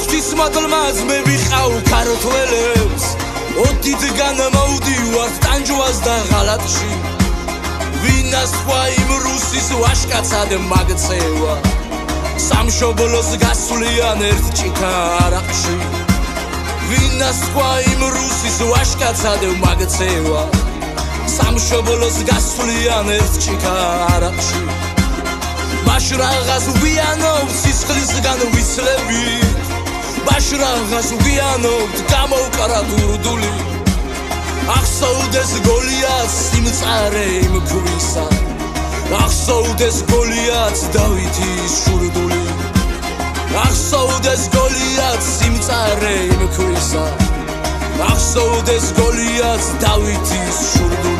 ღვთისმადლმა მე ვიყავ ქართველებს ოდითგან მოვდივართ ტანჯვას და ღალატში ვინას თქვა იმ რუსის ვაშკაცად მაგწევა სამშობლოს გასვლიან ერთ ჭიქა არაყში ვინას თქვა იმ რუსის ვაშკაცად მაგწევა სამშობლოს გასვლიან ერთ ჭიქა არაყში მაშ რაღაც ვიანობ სისხლისგან ვიცლებით მაშ რაღაც ვიანობ გამოვკრა დურდული ახსოვდეს გოლიათს სიმწარე იმ ქვისა ახსოვდეს გოლიათს დავითის შურდული ახსოვდეს გოლიათს სიმწარე იმ ქვისა ახსოვდეს გოლიათს დავითის შურდული